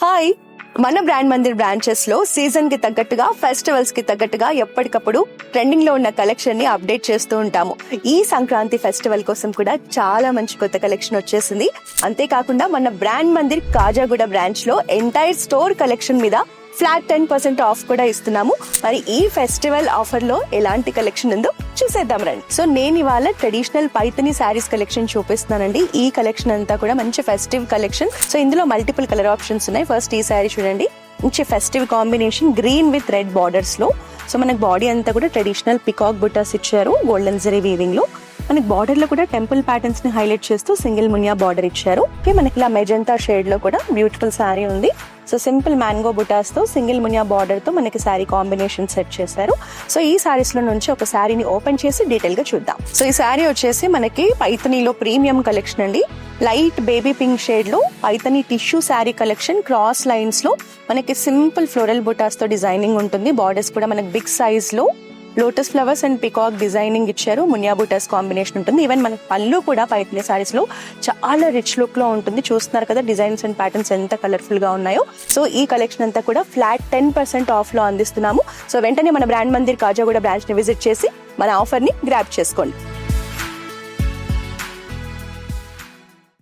Hi, మన brand Mandir branches లో season కి తగ్గట్టుగా, ఫెస్టివల్స్ కి తగ్గట్టుగా ఎప్పటికప్పుడు ట్రెండింగ్ లో ఉన్న కలెక్షన్ ని అప్డేట్ చేస్తూ ఉంటాము. ఈ సంక్రాంతి ఫెస్టివల్ కోసం కూడా చాలా మంచి కొత్త కలెక్షన్ వచ్చేసింది. అంతేకాకుండా మన బ్రాండ్ మందిర్ కాజాగూడ బ్రాంచ్ లో ఎంటైర్ స్టోర్ కలెక్షన్ మీద ఫ్లాట్ 10% ఆఫ్ కూడా ఇస్తున్నాము. మరి ఈ ఫెస్టివల్ ఆఫర్ లో ఎలాంటి కలెక్షన్ ఉందో చూసేద్దాం రండి. సో నేను ఇవాళ ట్రెడిషనల్ పైథని శారీస్ కలెక్షన్ చూపిస్తున్నానండి. ఈ కలెక్షన్ అంతా కూడా మంచి ఫెస్టివ్ కలెక్షన్. సో ఇందులో మల్టిపుల్ కలర్ ఆప్షన్స్ ఉన్నాయి. ఫస్ట్ ఈ శారీ చూడండి, మంచి festive combination green with red borders లో. సో మనకి బాడీ అంతా కూడా ట్రెడిషనల్ పికాక్ బుటాస్ ఇచ్చారు గోల్డెన్ జరీ వీవింగ్ లో. మనకి బార్డర్ లో కూడా టెంపుల్ ప్యాటర్న్స్ ని హైలైట్ చేస్తూ సింగిల్ మునియా బార్డర్ ఇచ్చారు. మనకి ఇలా మెజెంటా షేడ్ లో కూడా బ్యూటిఫుల్ శారీ ఉంది. సో సింపుల్ మ్యాంగో బుటాస్ తో సింగిల్ మునియా బార్డర్ తో మనకి శారీ కాంబినేషన్ సెట్ చేశారు. సో ఈ శారీస్ లో నుంచి ఒక శారీని ఓపెన్ చేసి డీటెయిల్ గా చూద్దాం. సో ఈ శారీ వచ్చేసి మనకి పైథనీలో ప్రీమియం కలెక్షన్ అండి. లైట్ బేబీ పింక్ షేడ్ లో Paithani tissue sari collection. Cross lines లో మనకి సింపుల్ ఫ్లోరల్ బుటాస్ తో డిజైనింగ్ ఉంటుంది. బార్డర్స్ కూడా మనకి బిగ్ సైజ్ లో lotus flowers and peacock designing ఇచ్చారు. మునియా బుటాస్ కాంబినేషన్ ఉంటుంది. ఈవెన్ మన పళ్ళు కూడా పైథనీ సారీస్ లో చాలా రిచ్ లుక్ లో ఉంటుంది. చూస్తున్నారు కదా డిజైన్స్ అండ్ ప్యాటర్న్స్ ఎంత కలర్ఫుల్ గా ఉన్నాయో. సో ఈ కలెక్షన్ అంతా కూడా ఫ్లాట్ 10% ఆఫ్ లో అందిస్తున్నాము. సో వెంటనే మన బ్రాండ్ మందిర్ కాజాగూడ బ్రాంచ్ ని విజిట్ చేసి మన ఆఫర్ ని గ్రాబ్ చేసుకోండి.